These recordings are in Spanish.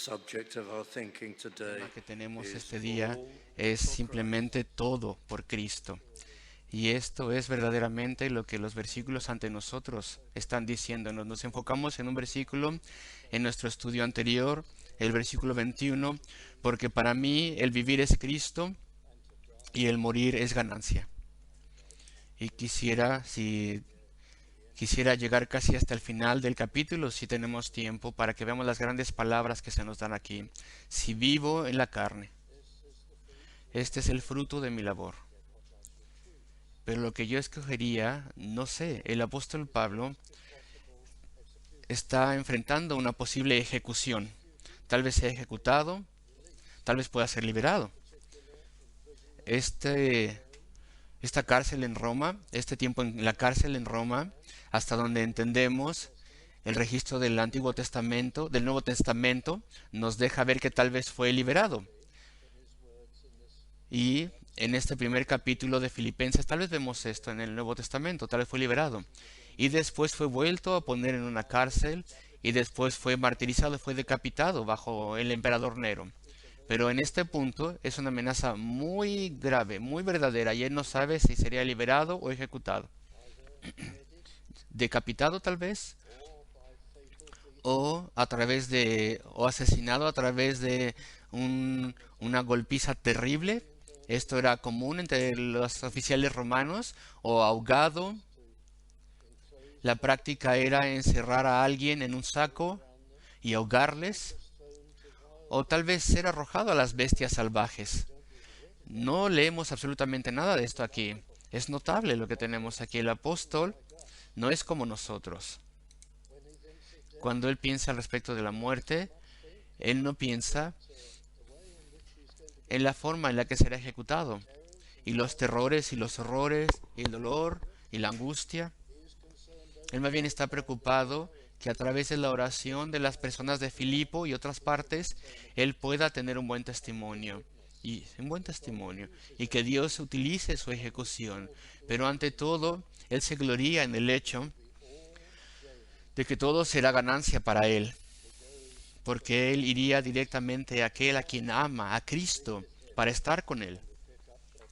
El tema que tenemos este día es simplemente todo por Cristo. Y esto es verdaderamente lo que los versículos ante nosotros están diciéndonos. Nos enfocamos en un versículo en nuestro estudio anterior, el versículo 21, porque para mí el vivir es Cristo y el morir es ganancia. Y quisiera llegar casi hasta el final del capítulo, si tenemos tiempo, para que veamos las grandes palabras que se nos dan aquí. Si vivo en la carne, este es el fruto de mi labor. Pero lo que yo escogería, no sé, el apóstol Pablo está enfrentando una posible ejecución. Tal vez sea ejecutado, tal vez pueda ser liberado. Este, esta cárcel en Roma, este tiempo en la cárcel en Roma, hasta donde entendemos el registro del Antiguo Testamento, del Nuevo Testamento, nos deja ver que tal vez fue liberado. Y en este primer capítulo de Filipenses, tal vez vemos esto en el Nuevo Testamento, tal vez fue liberado. Y después fue vuelto a poner en una cárcel y después fue martirizado, fue decapitado bajo el emperador Nero. Pero en este punto es una amenaza muy grave, muy verdadera, y él no sabe si sería liberado o ejecutado. Decapitado tal vez, o asesinado a través de una golpiza terrible. Esto era común entre los oficiales romanos, o ahogado. La práctica era encerrar a alguien en un saco y ahogarles, o tal vez ser arrojado a las bestias salvajes. No leemos absolutamente nada de esto aquí. Es notable lo que tenemos aquí. El apóstol no es como nosotros. Cuando él piensa al respecto de la muerte, él no piensa en la forma en la que será ejecutado, y los terrores y los horrores, y el dolor y la angustia. Él más bien está preocupado que a través de la oración de las personas de Filipo y otras partes, él pueda tener un buen testimonio. Y un buen testimonio. Y que Dios utilice su ejecución. Pero ante todo, él se gloría en el hecho de que todo será ganancia para él. Porque él iría directamente a aquel a quien ama, a Cristo, para estar con él.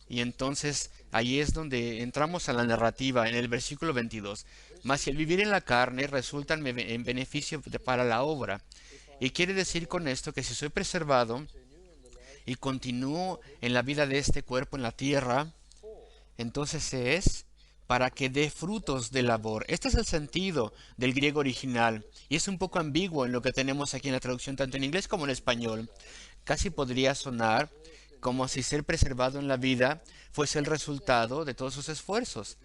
Y entonces ahí es donde entramos a la narrativa en el versículo 22. Mas si el vivir en la carne resulta en beneficio para la obra. Y quiere decir con esto que si soy preservado y continúo en la vida de este cuerpo en la tierra, entonces es para que dé frutos de labor. Este es el sentido del griego original y es un poco ambiguo en lo que tenemos aquí en la traducción tanto en inglés como en español. Casi podría sonar como si ser preservado en la vida fuese el resultado de todos sus esfuerzos.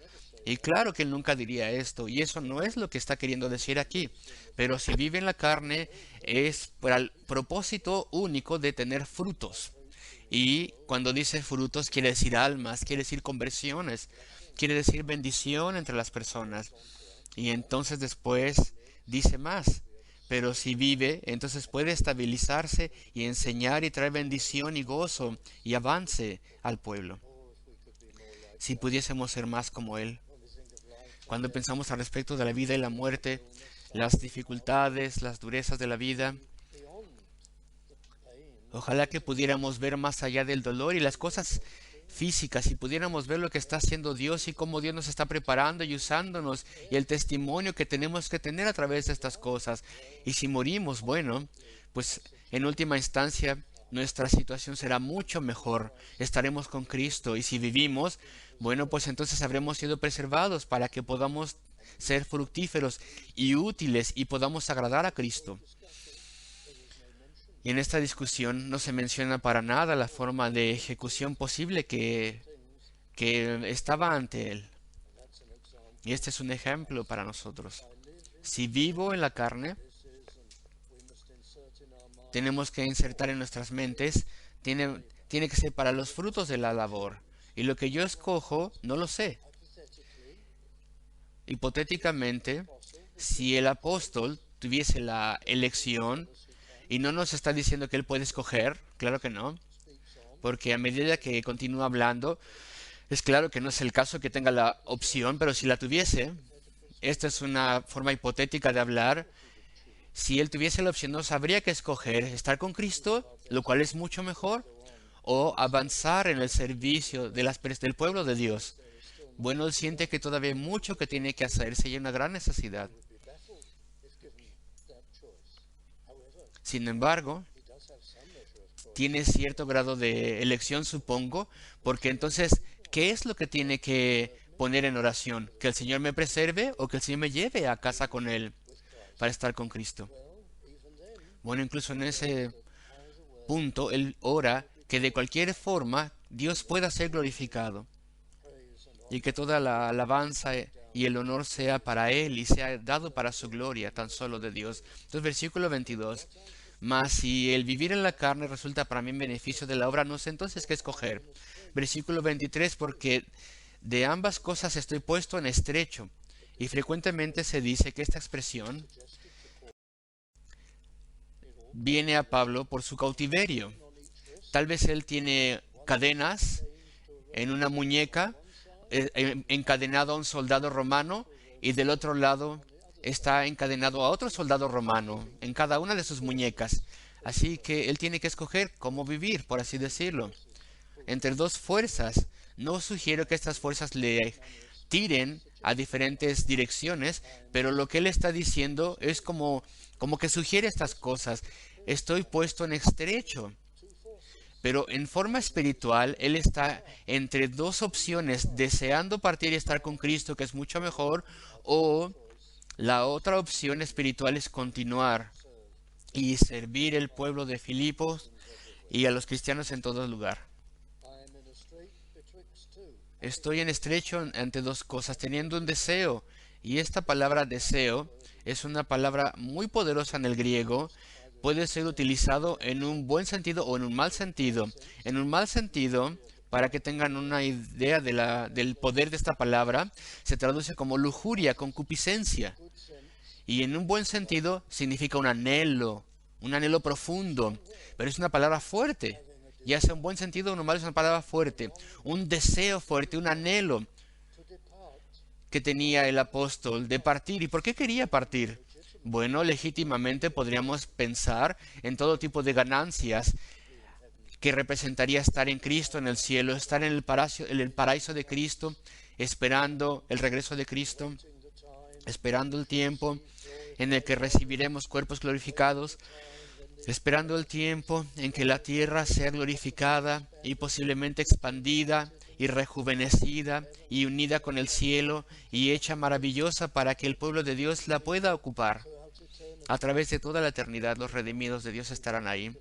Y claro que él nunca diría esto, y eso no es lo que está queriendo decir aquí. Pero si vive en la carne es para el propósito único de tener frutos. Y cuando dice frutos quiere decir almas, quiere decir conversiones, quiere decir bendición entre las personas. Y entonces después dice más. Pero si vive, entonces puede estabilizarse y enseñar y traer bendición y gozo y avance al pueblo. Si pudiésemos ser más como Él. Cuando pensamos al respecto de la vida y la muerte, las dificultades, las durezas de la vida, ojalá que pudiéramos ver más allá del dolor y las cosas físicas y pudiéramos ver lo que está haciendo Dios y cómo Dios nos está preparando y usándonos y el testimonio que tenemos que tener a través de estas cosas. Y si morimos, bueno, pues en última instancia nuestra situación será mucho mejor. Estaremos con Cristo y si vivimos, bueno, pues entonces habremos sido preservados para que podamos ser fructíferos y útiles y podamos agradar a Cristo. Y en esta discusión no se menciona para nada la forma de ejecución posible que estaba ante él. Y este es un ejemplo para nosotros. Si vivo en la carne, tenemos que insertar en nuestras mentes, tiene que ser para los frutos de la labor. Y lo que yo escojo, no lo sé. Hipotéticamente, si el apóstol tuviese la elección, y no nos está diciendo que él puede escoger, claro que no, porque a medida que continúa hablando, es claro que no es el caso que tenga la opción, pero si la tuviese, esta es una forma hipotética de hablar, Si él tuviese la opción, no sabría qué escoger, estar con Cristo, lo cual es mucho mejor, o avanzar en el servicio del pueblo de Dios. Bueno, él siente que todavía hay mucho que tiene que hacerse y hay una gran necesidad. Sin embargo, tiene cierto grado de elección, supongo, porque entonces, ¿qué es lo que tiene que poner en oración? ¿Que el Señor me preserve o que el Señor me lleve a casa con Él para estar con Cristo? Bueno, incluso en ese punto, Él ora que de cualquier forma Dios pueda ser glorificado y que toda la alabanza y el honor sea para Él y sea dado para su gloria, tan solo de Dios. Entonces, versículo 22. Mas si el vivir en la carne resulta para mí en beneficio de la obra, no sé entonces qué escoger. Versículo 23, porque de ambas cosas estoy puesto en estrecho. Y frecuentemente se dice que esta expresión viene a Pablo por su cautiverio. Tal vez él tiene cadenas en una muñeca, encadenado a un soldado romano, y del otro lado está encadenado a otro soldado romano en cada una de sus muñecas. Así que él tiene que escoger cómo vivir, por así decirlo, entre dos fuerzas. No sugiero que estas fuerzas le tiren a diferentes direcciones, pero lo que él está diciendo es como que sugiere estas cosas. Estoy puesto en estrecho. Pero en forma espiritual, él está entre dos opciones, deseando partir y estar con Cristo, que es mucho mejor, o la otra opción espiritual es continuar y servir el pueblo de Filipos y a los cristianos en todo lugar. Estoy en estrecho ante dos cosas, teniendo un deseo, y esta palabra deseo es una palabra muy poderosa en el griego. Puede ser utilizado en un buen sentido o en un mal sentido. En un mal sentido, para que tengan una idea del poder de esta palabra, se traduce como lujuria, concupiscencia. Y en un buen sentido significa un anhelo profundo, pero es una palabra fuerte. Ya sea un buen sentido o un mal, es una palabra fuerte, un deseo fuerte, un anhelo que tenía el apóstol de partir. ¿Y por qué quería partir? Bueno, legítimamente podríamos pensar en todo tipo de ganancias que representaría estar en Cristo, en el cielo, estar en el paraíso de Cristo, esperando el regreso de Cristo, esperando el tiempo en el que recibiremos cuerpos glorificados, esperando el tiempo en que la tierra sea glorificada y posiblemente expandida y rejuvenecida y unida con el cielo y hecha maravillosa para que el pueblo de Dios la pueda ocupar. A través de toda la eternidad los redimidos de Dios estarán ahí.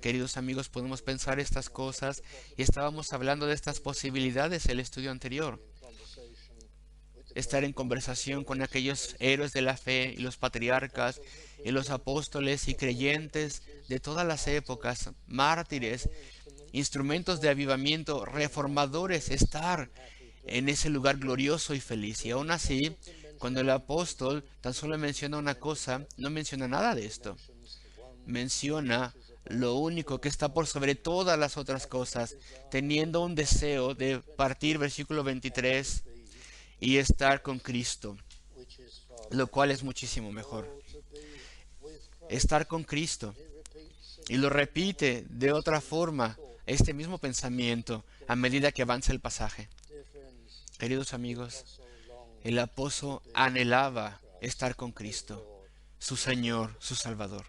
Queridos amigos, podemos pensar estas cosas y estábamos hablando de estas posibilidades en el estudio anterior. Estar en conversación con aquellos héroes de la fe y los patriarcas y los apóstoles y creyentes de todas las épocas, mártires, instrumentos de avivamiento, reformadores, estar en ese lugar glorioso y feliz. Y aún así, cuando el apóstol tan solo menciona una cosa, no menciona nada de esto. Menciona lo único que está por sobre todas las otras cosas, teniendo un deseo de partir, versículo 23, y estar con Cristo, lo cual es muchísimo mejor. Estar con Cristo. Y lo repite de otra forma, este mismo pensamiento, a medida que avanza el pasaje. Queridos amigos, el apóstol anhelaba estar con Cristo, su Señor, su Salvador.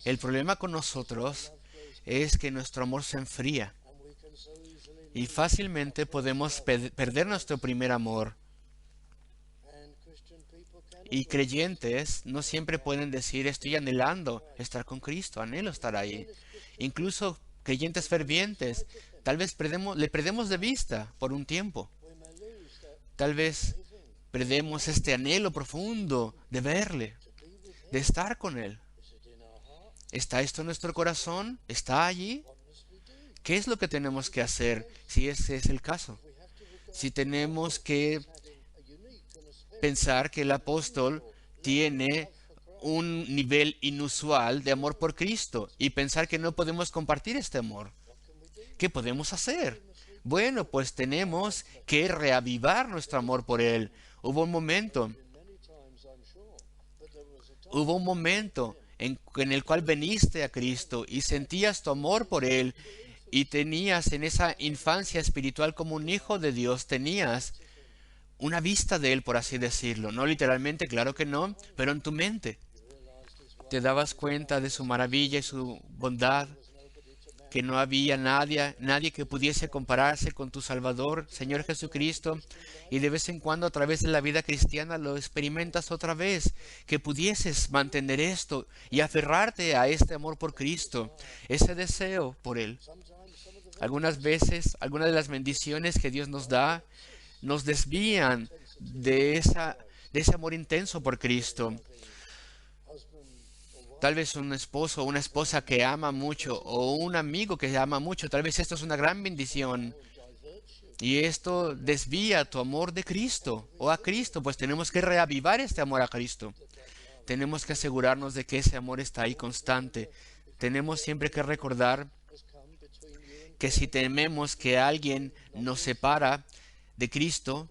El problema con nosotros es que nuestro amor se enfría y fácilmente podemos perder nuestro primer amor. Y creyentes no siempre pueden decir, estoy anhelando estar con Cristo, anhelo estar ahí. Incluso creyentes fervientes, tal vez le perdemos de vista por un tiempo. Tal vez perdemos este anhelo profundo de verle, de estar con Él. ¿Está esto en nuestro corazón? ¿Está allí? ¿Qué es lo que tenemos que hacer si ese es el caso? Si tenemos que pensar que el apóstol tiene un nivel inusual de amor por Cristo y pensar que no podemos compartir este amor. ¿Qué podemos hacer? Bueno, pues tenemos que reavivar nuestro amor por Él. Hubo un momento, Hubo un momento en el cual viniste a Cristo y sentías tu amor por Él y tenías en esa infancia espiritual como un hijo de Dios, tenías una vista de Él, por así decirlo. No literalmente, claro que no, pero en tu mente te dabas cuenta de su maravilla y su bondad, que no había nadie que pudiese compararse con tu Salvador, Señor Jesucristo, y de vez en cuando a través de la vida cristiana lo experimentas otra vez, que pudieses mantener esto y aferrarte a este amor por Cristo, ese deseo por Él. Algunas veces, algunas de las bendiciones que Dios nos da, nos desvían de ese amor intenso por Cristo. Tal vez un esposo o una esposa que ama mucho o un amigo que ama mucho, tal vez esto es una gran bendición y esto desvía tu amor de Cristo o a Cristo, pues tenemos que reavivar este amor a Cristo. Tenemos que asegurarnos de que ese amor está ahí constante. Tenemos siempre que recordar que si tememos que alguien nos separa de Cristo,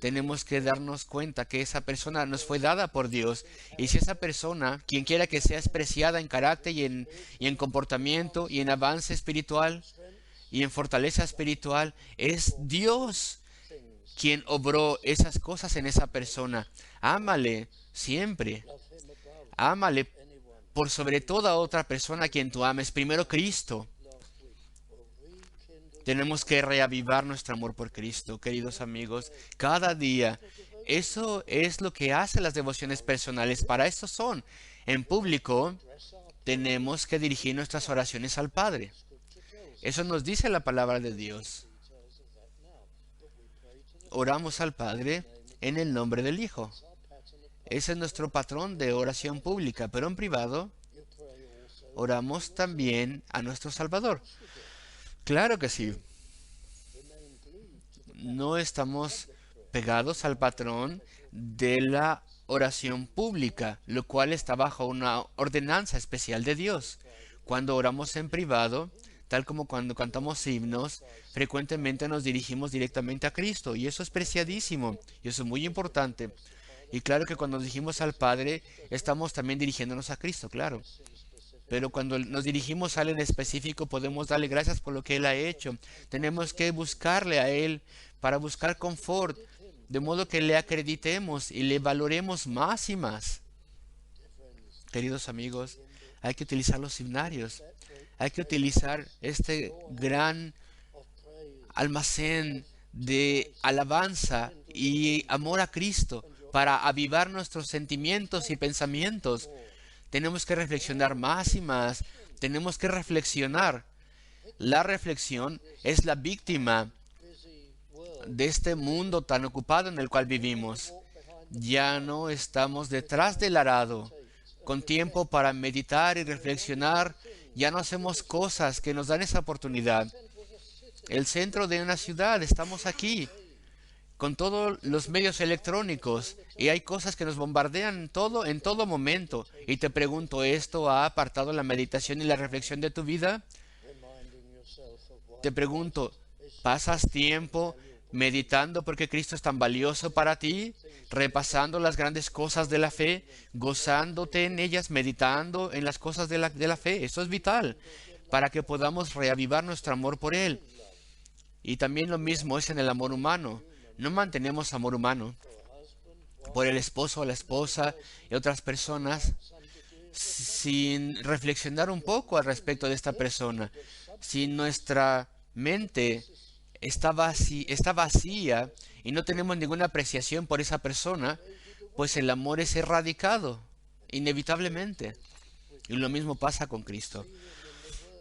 tenemos que darnos cuenta que esa persona nos fue dada por Dios. Y si esa persona, quien quiera que sea, es preciada en carácter y en comportamiento y en avance espiritual y en fortaleza espiritual, es Dios quien obró esas cosas en esa persona. Ámale siempre. Ámale por sobre toda otra persona a quien tú ames. Primero Cristo. Tenemos que reavivar nuestro amor por Cristo, queridos amigos, cada día. Eso es lo que hacen las devociones personales. Para eso son. En público tenemos que dirigir nuestras oraciones al Padre. Eso nos dice la palabra de Dios. Oramos al Padre en el nombre del Hijo. Ese es nuestro patrón de oración pública, pero en privado oramos también a nuestro Salvador. Claro que sí. No estamos pegados al patrón de la oración pública, lo cual está bajo una ordenanza especial de Dios. Cuando oramos en privado, tal como cuando cantamos himnos, frecuentemente nos dirigimos directamente a Cristo, y eso es preciadísimo, y eso es muy importante. Y claro que cuando nos dirigimos al Padre, estamos también dirigiéndonos a Cristo, claro. Pero cuando nos dirigimos a Él en específico, podemos darle gracias por lo que Él ha hecho. Tenemos que buscarle a Él para buscar confort, de modo que le acreditemos y le valoremos más y más. Queridos amigos, hay que utilizar los himnarios. Hay que utilizar este gran almacén de alabanza y amor a Cristo para avivar nuestros sentimientos y pensamientos. Tenemos que reflexionar más y más. Tenemos que reflexionar. La reflexión es la víctima de este mundo tan ocupado en el cual vivimos. Ya no estamos detrás del arado, con tiempo para meditar y reflexionar. Ya no hacemos cosas que nos dan esa oportunidad. El centro de una ciudad, estamos aquí, con todos los medios electrónicos, y hay cosas que nos bombardean en todo momento. Y te pregunto, ¿esto ha apartado la meditación y la reflexión de tu vida? Te pregunto, ¿pasas tiempo meditando porque Cristo es tan valioso para ti? Repasando las grandes cosas de la fe, gozándote en ellas, meditando en las cosas de la fe. Eso es vital para que podamos reavivar nuestro amor por Él. Y también lo mismo es en el amor humano. No mantenemos amor humano por el esposo o la esposa y otras personas sin reflexionar un poco al respecto de esta persona. Si nuestra mente está vacía y no tenemos ninguna apreciación por esa persona, pues el amor es erradicado, inevitablemente. Y lo mismo pasa con Cristo.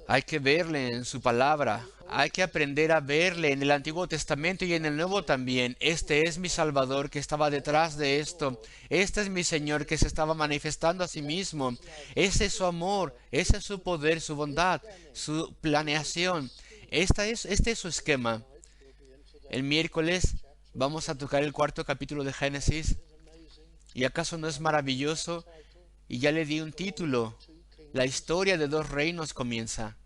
Hay que verle en su palabra. Hay que aprender a verle en el Antiguo Testamento y en el Nuevo también. Este es mi Salvador que estaba detrás de esto. Este es mi Señor que se estaba manifestando a sí mismo. Ese es su amor, ese es su poder, su bondad, su planeación. Este es su esquema. El miércoles vamos a tocar el 4.º capítulo de Génesis. ¿Y acaso no es maravilloso? Y ya le di un título. La historia de dos reinos comienza.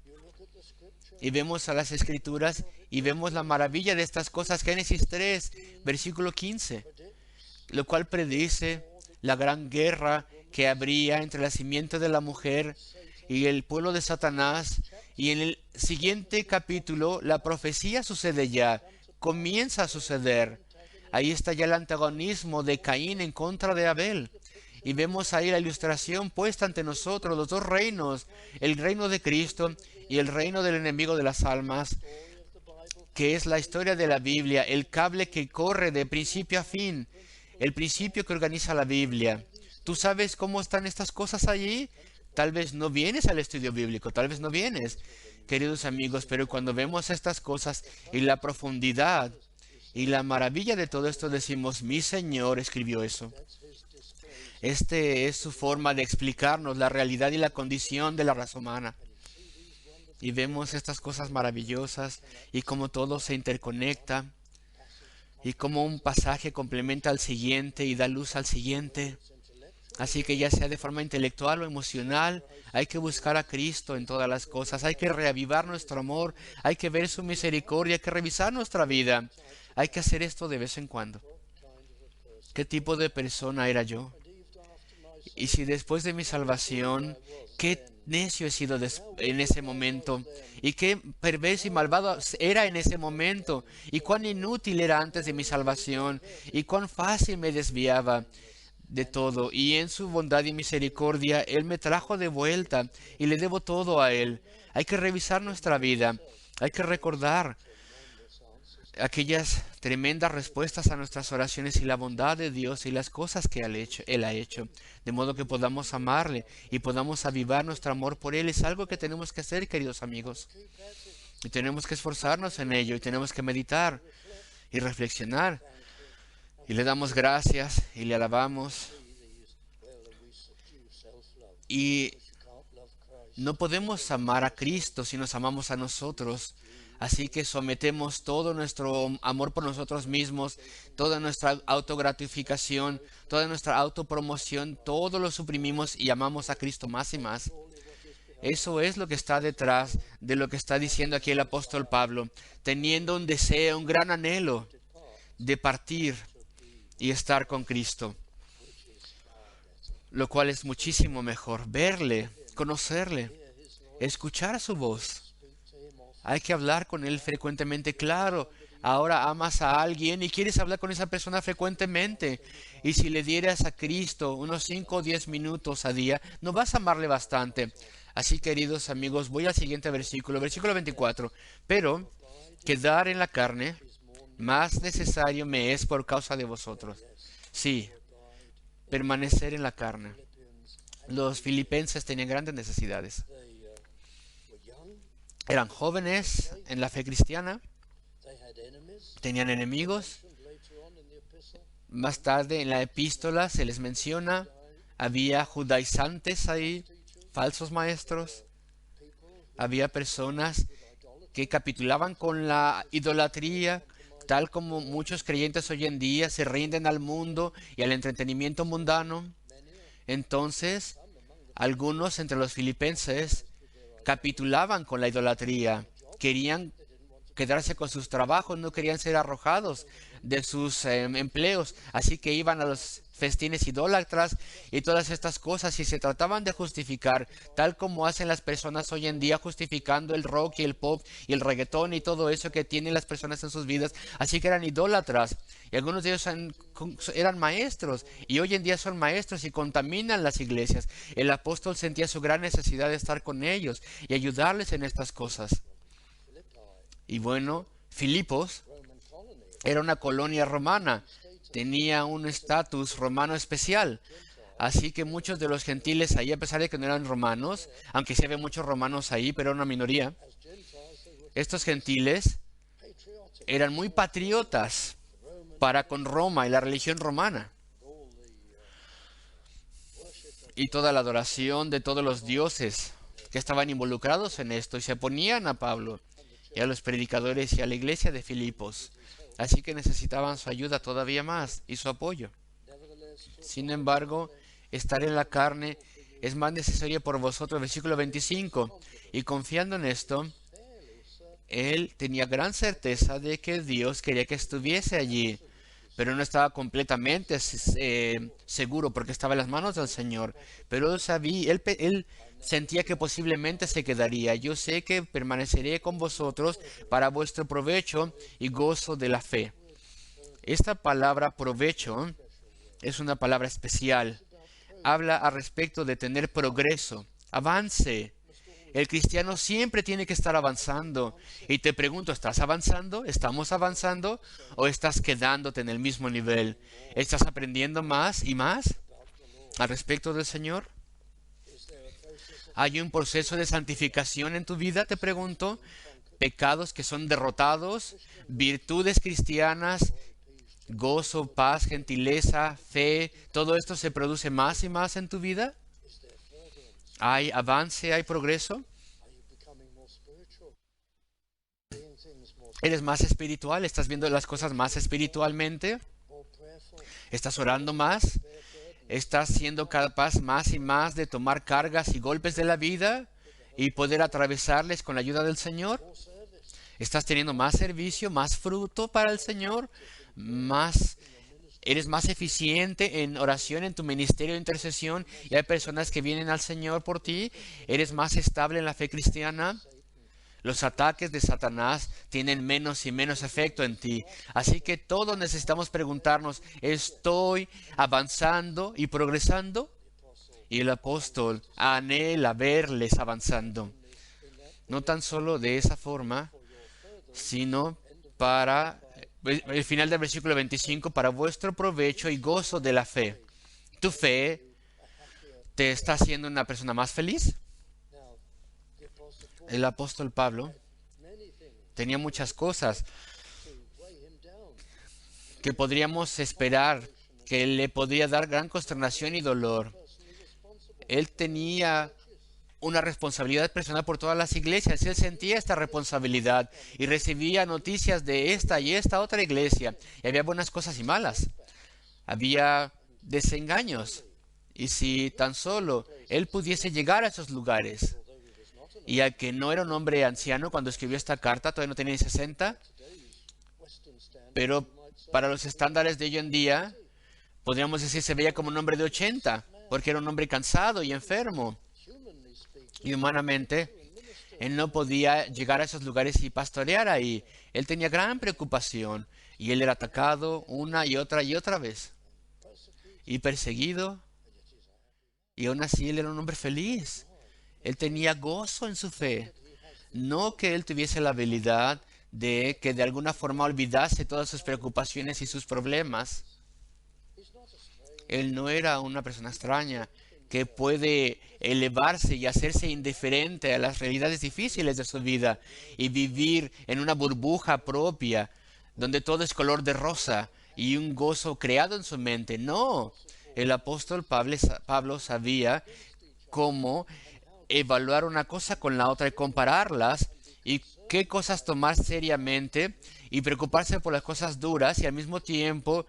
Y vemos a las Escrituras y vemos la maravilla de estas cosas. Génesis 3, versículo 15, lo cual predice la gran guerra que habría entre la simiente de la mujer y el pueblo de Satanás. Y en el siguiente capítulo la profecía sucede ya, comienza a suceder. Ahí está ya el antagonismo de Caín en contra de Abel. Y vemos ahí la ilustración puesta ante nosotros, los dos reinos, el reino de Cristo y el reino del enemigo de las almas, que es la historia de la Biblia, el cable que corre de principio a fin, el principio que organiza la Biblia. ¿Tú sabes cómo están estas cosas allí? Tal vez no vienes al estudio bíblico, tal vez no vienes, queridos amigos, pero cuando vemos estas cosas y la profundidad y la maravilla de todo esto, decimos, mi Señor escribió eso. Este es su forma de explicarnos la realidad y la condición de la raza humana. Y vemos estas cosas maravillosas y cómo todo se interconecta y cómo un pasaje complementa al siguiente y da luz al siguiente. Así que ya sea de forma intelectual o emocional, hay que buscar a Cristo en todas las cosas. Hay que reavivar nuestro amor, hay que ver su misericordia, hay que revisar nuestra vida. Hay que hacer esto de vez en cuando. ¿Qué tipo de persona era yo? Y si después de mi salvación, qué necio he sido en ese momento, y qué perverso y malvado era en ese momento, y cuán inútil era antes de mi salvación, y cuán fácil me desviaba de todo. Y en su bondad y misericordia, Él me trajo de vuelta, y le debo todo a Él. Hay que revisar nuestra vida, hay que recordar aquellas tremendas respuestas a nuestras oraciones y la bondad de Dios y las cosas que Él ha hecho, de modo que podamos amarle y podamos avivar nuestro amor por Él. Es algo que tenemos que hacer, queridos amigos, y tenemos que esforzarnos en ello, y tenemos que meditar y reflexionar, y le damos gracias y le alabamos. Y no podemos amar a Cristo si nos amamos a nosotros. Así que sometemos todo nuestro amor por nosotros mismos, toda nuestra autogratificación, toda nuestra autopromoción, todo lo suprimimos y amamos a Cristo más y más. Eso es lo que está detrás de lo que está diciendo aquí el apóstol Pablo, teniendo un deseo, un gran anhelo de partir y estar con Cristo, lo cual es muchísimo mejor, verle, conocerle, escuchar su voz. Hay que hablar con Él frecuentemente. Claro, ahora amas a alguien y quieres hablar con esa persona frecuentemente. Y si le dieras a Cristo unos 5 o 10 minutos a día, no vas a amarle bastante. Así, queridos amigos, voy al siguiente versículo, versículo 24. Pero quedar en la carne más necesario me es por causa de vosotros. Sí, permanecer en la carne. Los filipenses tenían grandes necesidades. Eran jóvenes en la fe cristiana, tenían enemigos. Más tarde en la epístola se les menciona, había judaizantes ahí, falsos maestros, había personas que capitulaban con la idolatría, tal como muchos creyentes hoy en día se rinden al mundo y al entretenimiento mundano. Entonces, algunos entre los filipenses capitulaban con la idolatría, querían quedarse con sus trabajos, no querían ser arrojados de sus empleos, así que iban a los festines idólatras y todas estas cosas y se trataban de justificar, tal como hacen las personas hoy en día, justificando el rock y el pop y el reggaetón y todo eso que tienen las personas en sus vidas. Así que eran idólatras y algunos de ellos eran maestros y hoy en día son maestros y contaminan las iglesias. El apóstol sentía su gran necesidad de estar con ellos y ayudarles en estas cosas. Y bueno, Filipos era una colonia romana, tenía un estatus romano especial. Así que muchos de los gentiles ahí, a pesar de que no eran romanos, aunque sí había muchos romanos ahí, pero era una minoría, estos gentiles eran muy patriotas para con Roma y la religión romana. Y toda la adoración de todos los dioses que estaban involucrados en esto y se oponían a Pablo y a los predicadores y a la iglesia de Filipos. Así que necesitaban su ayuda todavía más y su apoyo. Sin embargo, estar en la carne es más necesario por vosotros, versículo 25. Y confiando en esto, él tenía gran certeza de que Dios quería que estuviese allí. pero no estaba completamente seguro porque estaba en las manos del Señor. Pero él sabía, él sentía que posiblemente se quedaría. Yo sé que permaneceré con vosotros para vuestro provecho y gozo de la fe. Esta palabra provecho es una palabra especial. Habla al respecto de tener progreso, avance. El cristiano siempre tiene que estar avanzando. Y te pregunto, ¿estás avanzando? ¿Estamos avanzando? ¿O estás quedándote en el mismo nivel? ¿Estás aprendiendo más y más al respecto del Señor? ¿Hay un proceso de santificación en tu vida? Te pregunto. Pecados que son derrotados, virtudes cristianas, gozo, paz, gentileza, fe, ¿todo esto se produce más y más en tu vida? ¿Hay avance, hay progreso? ¿Eres más espiritual? ¿Estás viendo las cosas más espiritualmente? ¿Estás orando más? ¿Estás siendo capaz más y más de tomar cargas y golpes de la vida y poder atravesarles con la ayuda del Señor? ¿Estás teniendo más servicio, más fruto para el Señor? ¿Eres más eficiente en oración, en tu ministerio de intercesión? Y hay personas que vienen al Señor por ti. ¿Eres más estable en la fe cristiana? Los ataques de Satanás tienen menos y menos efecto en ti. Así que todos necesitamos preguntarnos, ¿estoy avanzando y progresando? Y el apóstol anhela verles avanzando. No tan solo de esa forma, sino para el final del versículo 25, para vuestro provecho y gozo de la fe. ¿Tu fe te está haciendo una persona más feliz? El apóstol Pablo tenía muchas cosas que podríamos esperar que le podría dar gran consternación y dolor. Él tenía una responsabilidad personal por todas las iglesias. Él sentía esta responsabilidad y recibía noticias de esta y esta otra iglesia. Y había buenas cosas y malas. Había desengaños. Y si tan solo él pudiese llegar a esos lugares, y al que no era un hombre anciano cuando escribió esta carta, todavía no tenía ni 60, pero para los estándares de hoy en día, podríamos decir se veía como un hombre de 80, porque era un hombre cansado y enfermo. Y humanamente, él no podía llegar a esos lugares y pastorear ahí. Él tenía gran preocupación y él era atacado una y otra vez y perseguido. Y aún así él era un hombre feliz. Él tenía gozo en su fe. No que él tuviese la habilidad de que de alguna forma olvidase todas sus preocupaciones y sus problemas. Él no era una persona extraña que puede elevarse y hacerse indiferente a las realidades difíciles de su vida y vivir en una burbuja propia donde todo es color de rosa y un gozo creado en su mente. No, el apóstol Pablo sabía cómo evaluar una cosa con la otra y compararlas y qué cosas tomar seriamente y preocuparse por las cosas duras y al mismo tiempo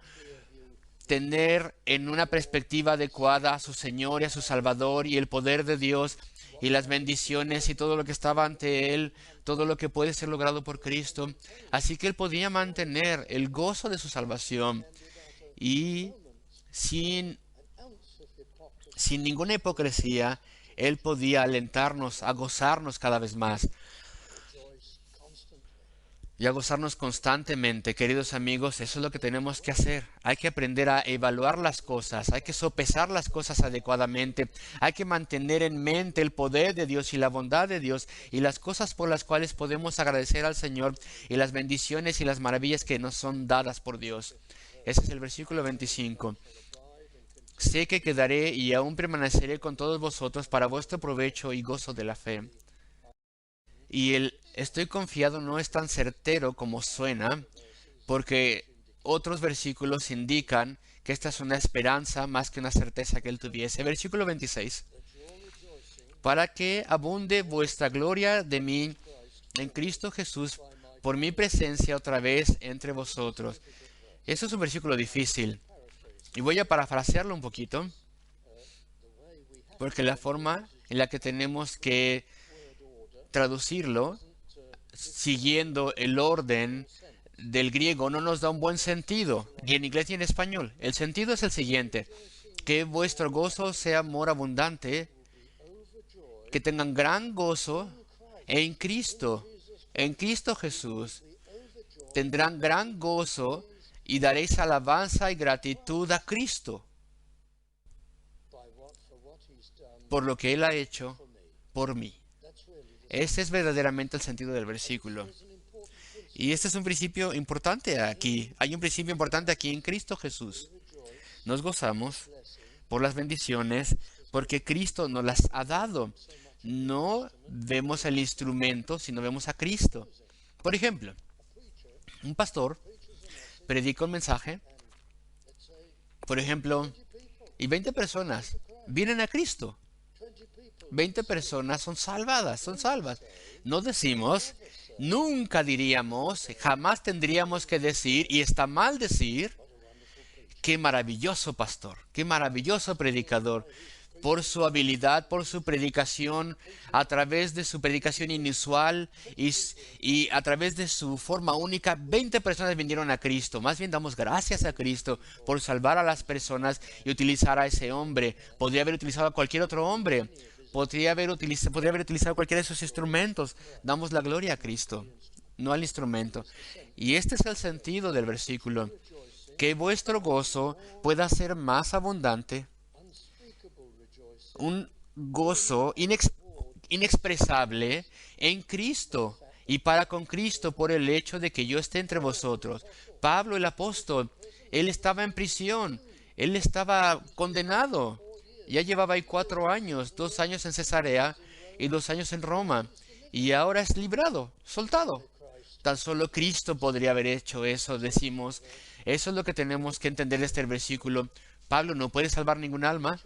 tener en una perspectiva adecuada a su Señor y a su Salvador y el poder de Dios y las bendiciones y todo lo que estaba ante él, todo lo que puede ser logrado por Cristo. Así que él podía mantener el gozo de su salvación y sin, sin ninguna hipocresía, él podía alentarnos a gozarnos cada vez más y a gozarnos constantemente, queridos amigos. Eso es lo que tenemos que hacer. Hay que aprender a evaluar las cosas, hay que sopesar las cosas adecuadamente, hay que mantener en mente el poder de Dios y la bondad de Dios y las cosas por las cuales podemos agradecer al Señor y las bendiciones y las maravillas que nos son dadas por Dios. Ese es el versículo 25. Sé que quedaré y aún permaneceré con todos vosotros para vuestro provecho y gozo de la fe. Y el estoy confiado no es tan certero como suena, porque otros versículos indican que esta es una esperanza más que una certeza que él tuviese. Versículo 26. Para que abunde vuestra gloria de mí en Cristo Jesús por mi presencia otra vez entre vosotros. Eso es un versículo difícil. Y voy a parafrasearlo un poquito, porque la forma en la que tenemos que traducirlo, siguiendo el orden del griego no nos da un buen sentido, ni en inglés ni en español. El sentido es el siguiente: que vuestro gozo sea amor abundante, que tengan gran gozo en Cristo, en Cristo Jesús. Tendrán gran gozo y daréis alabanza y gratitud a Cristo por lo que Él ha hecho por mí. Este es verdaderamente el sentido del versículo. Y este es un principio importante aquí. Hay un principio importante aquí en Cristo Jesús. Nos gozamos por las bendiciones porque Cristo nos las ha dado. No vemos el instrumento, sino vemos a Cristo. Por ejemplo, un pastor predica un mensaje, por ejemplo, y 20 personas vienen a Cristo. 20 personas son salvadas, son salvas. No decimos, nunca diríamos, jamás tendríamos que decir, y está mal decir, qué maravilloso pastor, qué maravilloso predicador, por su habilidad, por su predicación, a través de su predicación inusual y a través de su forma única, 20 personas vinieron a Cristo. Más bien damos gracias a Cristo por salvar a las personas y utilizar a ese hombre. Podría haber utilizado a cualquier otro hombre. Podría haber utilizado cualquiera de sus instrumentos. Damos la gloria a Cristo, no al instrumento. Y este es el sentido del versículo. Que vuestro gozo pueda ser más abundante, un gozo inexpresable en Cristo y para con Cristo por el hecho de que yo esté entre vosotros. Pablo el apóstol, él estaba en prisión, él estaba condenado. Ya llevaba ahí 4 años, 2 años en Cesarea y 2 años en Roma. Y ahora es librado, soltado. Tan solo Cristo podría haber hecho eso, decimos. Eso es lo que tenemos que entender de este versículo. Pablo no puede salvar ningún alma.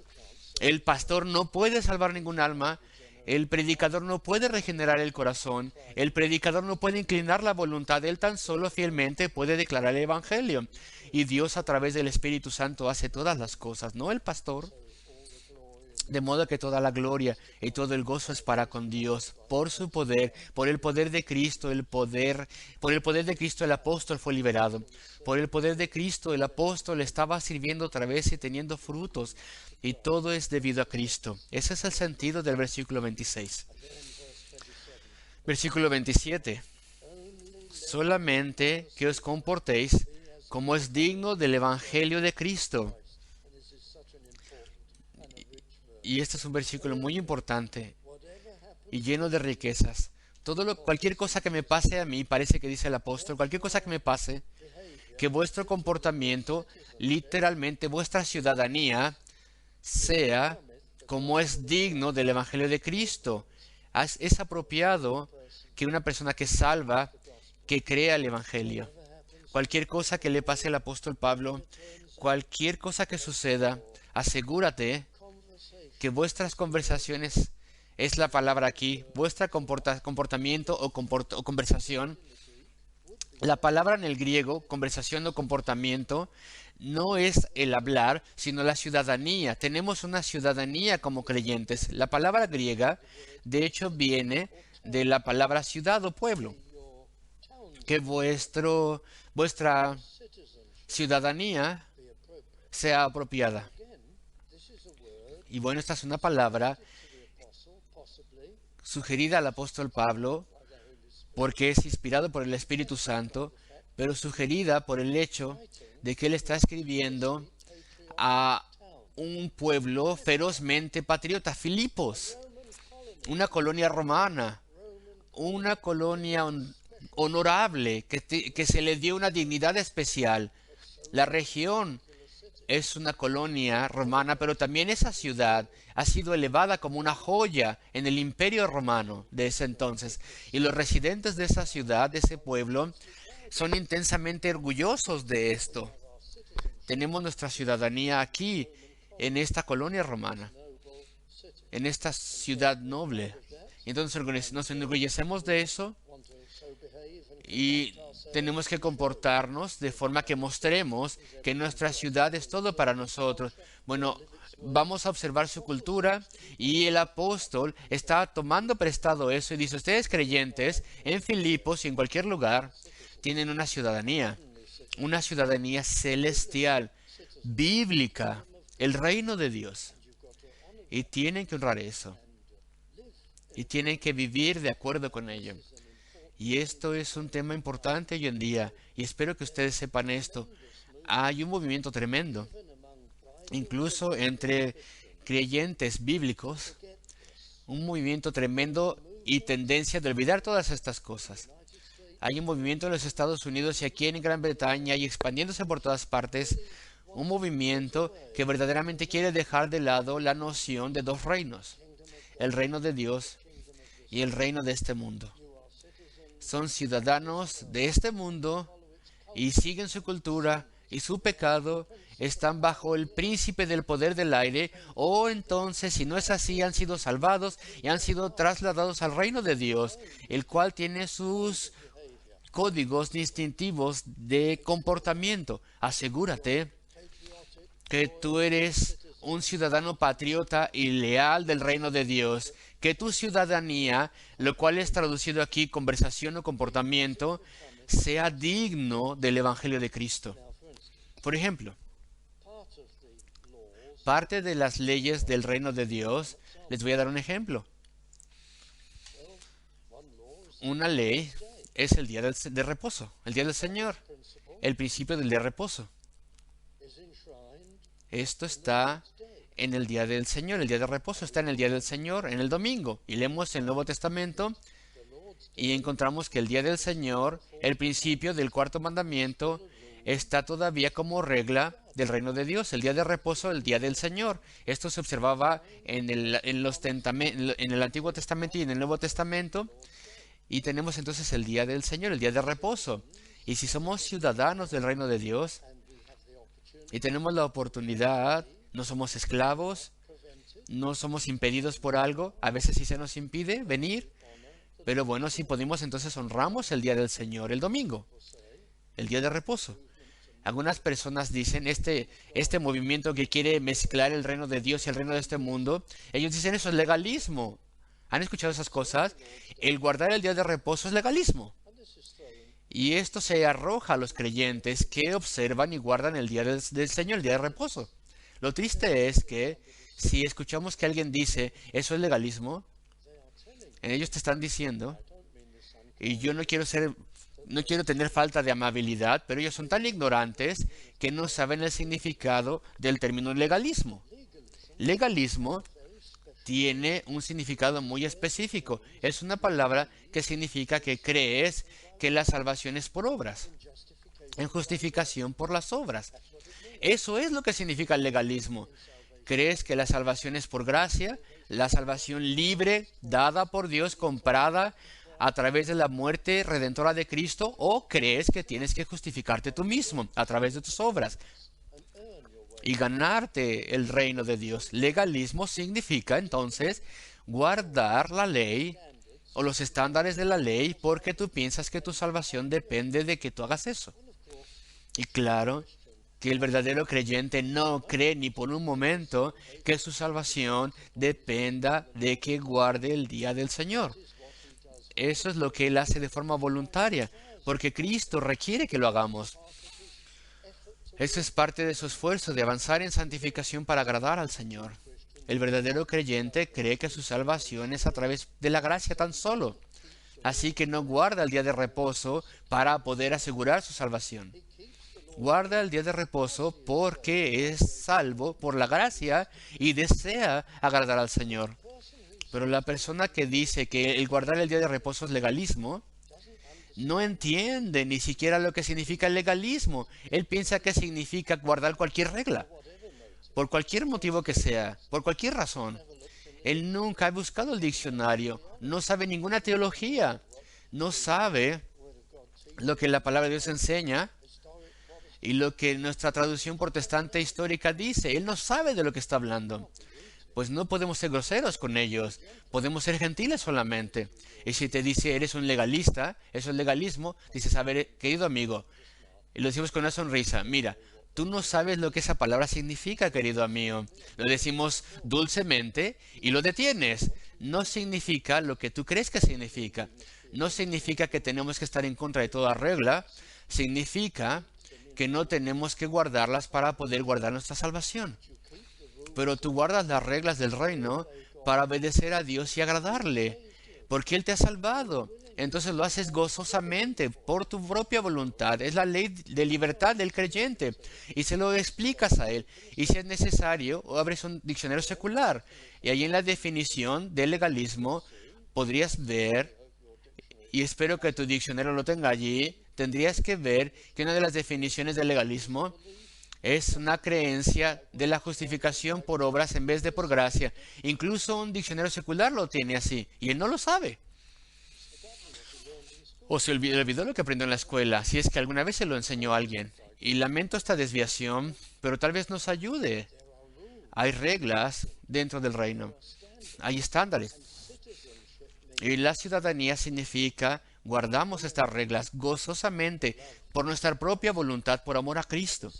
El pastor no puede salvar ningún alma. El predicador no puede regenerar el corazón. El predicador no puede inclinar la voluntad. Él tan solo fielmente puede declarar el Evangelio. Y Dios a través del Espíritu Santo hace todas las cosas, no el pastor. De modo que toda la gloria y todo el gozo es para con Dios, por su poder, por el poder de Cristo, por el poder de Cristo el apóstol fue liberado. Por el poder de Cristo el apóstol estaba sirviendo otra vez y teniendo frutos. Y todo es debido a Cristo. Ese es el sentido del versículo 26. Versículo 27. Solamente que os comportéis como es digno del Evangelio de Cristo. Y este es un versículo muy importante y lleno de riquezas. Cualquier cosa que me pase a mí, parece que dice el apóstol, cualquier cosa que me pase, que vuestro comportamiento, literalmente vuestra ciudadanía, sea como es digno del Evangelio de Cristo. Es apropiado que una persona que salva, que crea el Evangelio. Cualquier cosa que le pase al apóstol Pablo, cualquier cosa que suceda, asegúrate que vuestras conversaciones, es la palabra aquí, vuestro comportamiento o conversación. La palabra en el griego, conversación o comportamiento, no es el hablar, sino la ciudadanía. Tenemos una ciudadanía como creyentes. La palabra griega, de hecho, viene de la palabra ciudad o pueblo. Que vuestra ciudadanía sea apropiada. Y bueno, esta es una palabra sugerida al apóstol Pablo porque es inspirado por el Espíritu Santo, pero sugerida por el hecho de que él está escribiendo a un pueblo ferozmente patriota, Filipos, una colonia romana, una colonia honorable, que se le dio una dignidad especial. La región es una colonia romana, pero también esa ciudad ha sido elevada como una joya en el imperio romano de ese entonces. Y los residentes de esa ciudad, de ese pueblo, son intensamente orgullosos de esto. Tenemos nuestra ciudadanía aquí, en esta colonia romana, en esta ciudad noble. Entonces nos enorgullecemos de eso. Y tenemos que comportarnos de forma que mostremos que nuestra ciudad es todo para nosotros. Bueno, vamos a observar su cultura y el apóstol está tomando prestado eso y dice, ustedes creyentes en Filipos y en cualquier lugar tienen una ciudadanía celestial, bíblica, el reino de Dios. Y tienen que honrar eso. Y tienen que vivir de acuerdo con ello. Y esto es un tema importante hoy en día. Y espero que ustedes sepan esto. Hay un movimiento tremendo, incluso entre creyentes bíblicos, un movimiento tremendo y tendencia de olvidar todas estas cosas. Hay un movimiento en los Estados Unidos y aquí en Gran Bretaña y expandiéndose por todas partes, un movimiento que verdaderamente quiere dejar de lado la noción de dos reinos, el reino de Dios y el reino de este mundo. Son ciudadanos de este mundo y siguen su cultura y su pecado, están bajo el príncipe del poder del aire, o entonces, si no es así, han sido salvados y han sido trasladados al reino de Dios, el cual tiene sus códigos distintivos de comportamiento. Asegúrate que tú eres un ciudadano patriota y leal del reino de Dios, que tu ciudadanía, lo cual es traducido aquí conversación o comportamiento, sea digno del Evangelio de Cristo. Por ejemplo, parte de las leyes del reino de Dios, les voy a dar un ejemplo. Una ley es el día de reposo, el día del Señor, el principio del día de reposo. Esto está en el día del Señor, el día de reposo está en el día del Señor, en el domingo. Y leemos el Nuevo Testamento y encontramos que el día del Señor, el principio del cuarto mandamiento, está todavía como regla del reino de Dios, el día de reposo, el día del Señor. Esto se observaba en el Antiguo Testamento y en el Nuevo Testamento. Y tenemos entonces el día del Señor, el día de reposo. Y si somos ciudadanos del reino de Dios y tenemos la oportunidad, no somos esclavos, no somos impedidos por algo, a veces sí se nos impide venir, pero bueno, si podemos, entonces honramos el día del Señor, el domingo, el día de reposo. Algunas personas dicen, este movimiento que quiere mezclar el reino de Dios y el reino de este mundo, ellos dicen eso es legalismo. ¿Han escuchado esas cosas? El guardar el día de reposo es legalismo. Y esto se arroja a los creyentes que observan y guardan el día del Señor, el día de reposo. Lo triste es que si escuchamos que alguien dice, eso es legalismo, ellos te están diciendo, y yo no quiero tener falta de amabilidad, pero ellos son tan ignorantes que no saben el significado del término legalismo. Legalismo tiene un significado muy específico. Es una palabra que significa que crees que la salvación es por obras, en justificación por las obras. Eso es lo que significa el legalismo. ¿Crees que la salvación es por gracia? La salvación libre, dada por Dios, comprada a través de la muerte redentora de Cristo, o crees que tienes que justificarte tú mismo a través de tus obras y ganarte el reino de Dios? Legalismo significa entonces guardar la ley o los estándares de la ley porque tú piensas que tu salvación depende de que tú hagas eso. Y claro que el verdadero creyente no cree ni por un momento que su salvación dependa de que guarde el día del Señor. Eso es lo que Él hace de forma voluntaria, porque Cristo requiere que lo hagamos. Eso es parte de su esfuerzo de avanzar en santificación para agradar al Señor. El verdadero creyente cree que su salvación es a través de la gracia tan solo. Así que no guarda el día de reposo para poder asegurar su salvación. Guarda el día de reposo porque es salvo por la gracia y desea agradar al Señor. Pero la persona que dice que el guardar el día de reposo es legalismo, no entiende ni siquiera lo que significa el legalismo. Él piensa que significa guardar cualquier regla, por cualquier motivo que sea, por cualquier razón. Él nunca ha buscado el diccionario, no sabe ninguna teología, no sabe lo que la palabra de Dios enseña y lo que nuestra traducción protestante histórica dice. Él no sabe de lo que está hablando. pues no podemos ser groseros con ellos, podemos ser gentiles solamente. Y si te dice eres un legalista, eso es legalismo, dices, a ver, querido amigo, y lo decimos con una sonrisa, mira, tú no sabes lo que esa palabra significa, querido amigo. Lo decimos dulcemente y lo detienes. No significa lo que tú crees que significa. No significa que tenemos que estar en contra de toda regla. Significa que no tenemos que guardarlas para poder guardar nuestra salvación. Pero tú guardas las reglas del reino para obedecer a Dios y agradarle, porque Él te ha salvado. Entonces lo haces gozosamente, por tu propia voluntad. Es la ley de libertad del creyente. Y se lo explicas a Él. Y si es necesario, o abres un diccionario secular. Y ahí en la definición del legalismo podrías ver, y espero que tu diccionario lo tenga allí, tendrías que ver que una de las definiciones del legalismo es una creencia de la justificación por obras en vez de por gracia. Incluso un diccionario secular lo tiene así, y él no lo sabe. O se olvidó lo que aprendió en la escuela, si es que alguna vez se lo enseñó a alguien. Y lamento esta desviación, pero tal vez nos ayude. Hay reglas dentro del reino. Hay estándares. Y la ciudadanía significa guardamos estas reglas gozosamente por nuestra propia voluntad, por amor a Cristo.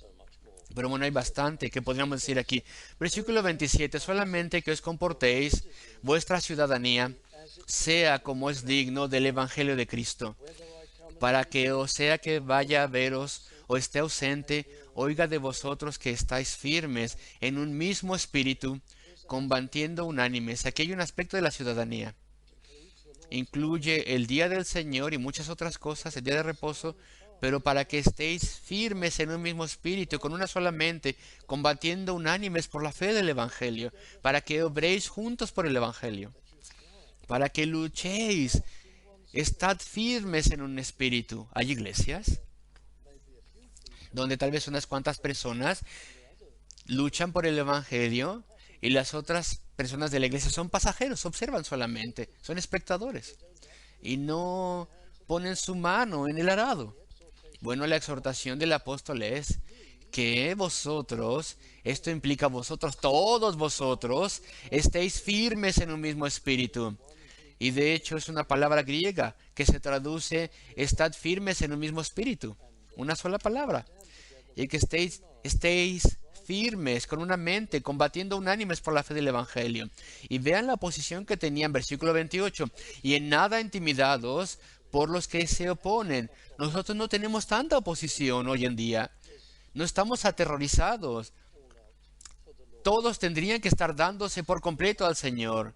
Pero bueno, hay bastante que podríamos decir aquí. Versículo 27, solamente que os comportéis vuestra ciudadanía sea como es digno del Evangelio de Cristo, para que o sea que vaya a veros o esté ausente, oiga de vosotros que estáis firmes en un mismo espíritu, combatiendo unánimes. Aquí hay un aspecto de la ciudadanía. Incluye el día del Señor y muchas otras cosas, el día de reposo, pero para que estéis firmes en un mismo espíritu, con una sola mente, combatiendo unánimes por la fe del Evangelio, para que obréis juntos por el Evangelio, para que luchéis, estad firmes en un espíritu. Hay iglesias donde tal vez unas cuantas personas luchan por el Evangelio y las otras personas de la iglesia son pasajeros, observan solamente, son espectadores y no ponen su mano en el arado. Bueno, la exhortación del apóstol es que vosotros, esto implica vosotros, todos vosotros, estéis firmes en un mismo espíritu. Y de hecho es una palabra griega que se traduce, estad firmes en un mismo espíritu. Una sola palabra. Y que estéis firmes con una mente, combatiendo unánimes por la fe del Evangelio. Y vean la posición que tenía en versículo 28. Y en nada intimidados por los que se oponen. Nosotros no tenemos tanta oposición hoy en día. No estamos aterrorizados. Todos tendrían que estar dándose por completo al Señor.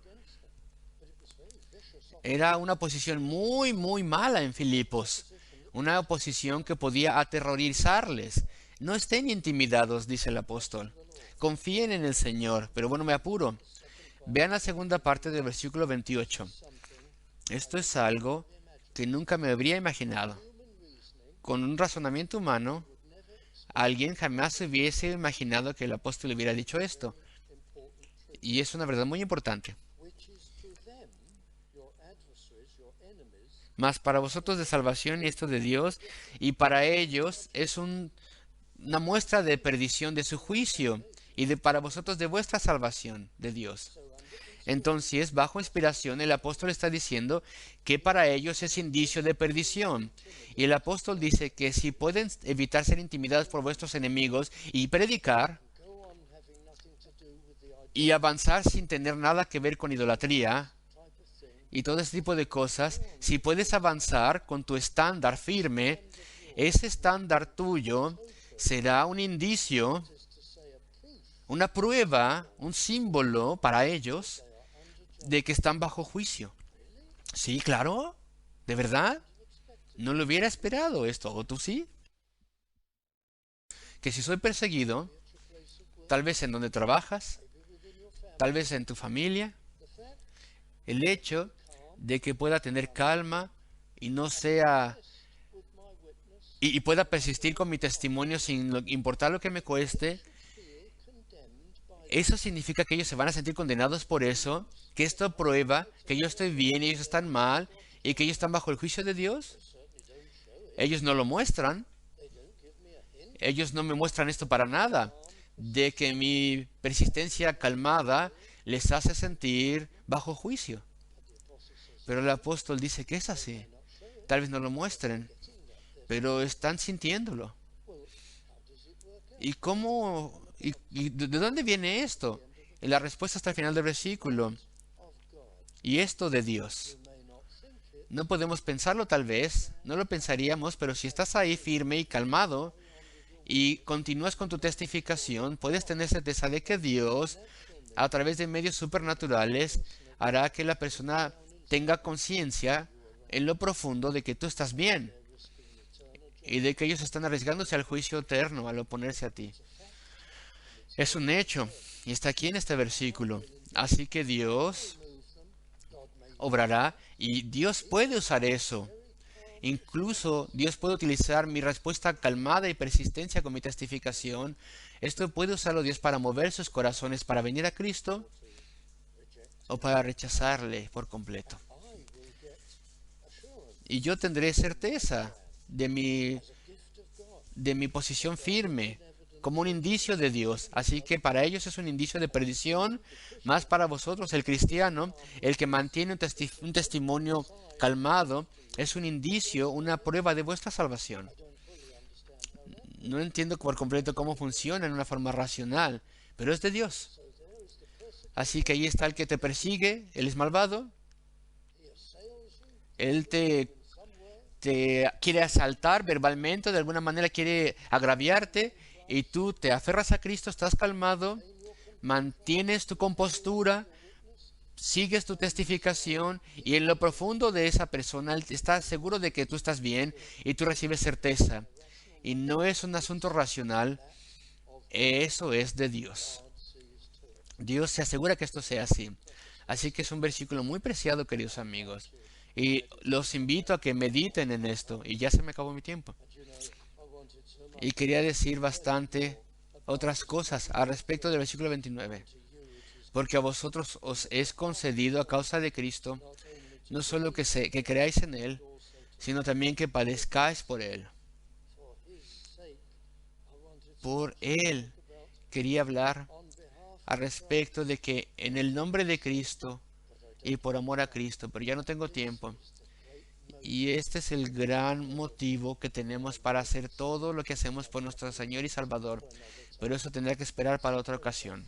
Era una posición muy, muy mala en Filipos. Una oposición que podía aterrorizarles. No estén intimidados, dice el apóstol. Confíen en el Señor. Pero bueno, me apuro. Vean la segunda parte del versículo 28. Esto es algo que nunca me habría imaginado. Con un razonamiento humano, alguien jamás hubiese imaginado que el apóstol hubiera dicho esto. Y es una verdad muy importante. Mas para vosotros de salvación y esto de Dios, y para ellos es una muestra de perdición de su juicio, y para vosotros de vuestra salvación de Dios. Entonces, bajo inspiración, el apóstol está diciendo que para ellos es indicio de perdición. Y el apóstol dice que si pueden evitar ser intimidados por vuestros enemigos y predicar y avanzar sin tener nada que ver con idolatría y todo ese tipo de cosas, si puedes avanzar con tu estándar firme, ese estándar tuyo será un indicio, una prueba, un símbolo para ellos de que están bajo juicio. Sí, claro, ¿de verdad? No lo hubiera esperado esto, ¿o tú sí? Que si soy perseguido, tal vez en donde trabajas, tal vez en tu familia, el hecho de que pueda tener calma y no sea y pueda persistir con mi testimonio sin importar lo que me cueste, eso significa que ellos se van a sentir condenados por eso, que esto prueba que yo estoy bien y ellos están mal y que ellos están bajo el juicio de Dios. Ellos no lo muestran. Ellos no me muestran esto para nada, de que mi persistencia calmada les hace sentir bajo juicio. Pero el apóstol dice que es así. Tal vez no lo muestren, pero están sintiéndolo. ¿Y cómo? ¿Y de dónde viene esto? Y la respuesta está al final del versículo. Y esto de Dios. No podemos pensarlo tal vez, no lo pensaríamos, pero si estás ahí firme y calmado y continúas con tu testificación, puedes tener certeza de que Dios, a través de medios supernaturales, hará que la persona tenga conciencia en lo profundo de que tú estás bien y de que ellos están arriesgándose al juicio eterno al oponerse a ti. Es un hecho y está aquí en este versículo. Así que Dios obrará y Dios puede usar eso. Incluso Dios puede utilizar mi respuesta calmada y persistencia con mi testificación. Esto puede usarlo Dios para mover sus corazones, para venir a Cristo o para rechazarle por completo. Y yo tendré certeza de mi posición firme como un indicio de Dios. Así que para ellos es un indicio de perdición, más para vosotros, el cristiano, el que mantiene un testimonio calmado, es un indicio, una prueba de vuestra salvación. No entiendo por completo cómo funciona en una forma racional, pero es de Dios. Así que ahí está el que te persigue, él es malvado, él te quiere asaltar verbalmente, de alguna manera quiere agraviarte, y tú te aferras a Cristo, estás calmado, mantienes tu compostura, sigues tu testificación, y en lo profundo de esa persona él está seguro de que tú estás bien y tú recibes certeza. Y no es un asunto racional, eso es de Dios. Dios se asegura que esto sea así. Así que es un versículo muy preciado, queridos amigos. Y los invito a que mediten en esto. Y ya se me acabó mi tiempo. Y quería decir bastante otras cosas al respecto del versículo 29. Porque a vosotros os es concedido a causa de Cristo, no solo que creáis en Él, sino también que padezcáis por Él. Por Él quería hablar al respecto de que en el nombre de Cristo y por amor a Cristo, pero ya no tengo tiempo. Y este es el gran motivo que tenemos para hacer todo lo que hacemos por nuestro Señor y Salvador. Pero eso tendrá que esperar para otra ocasión.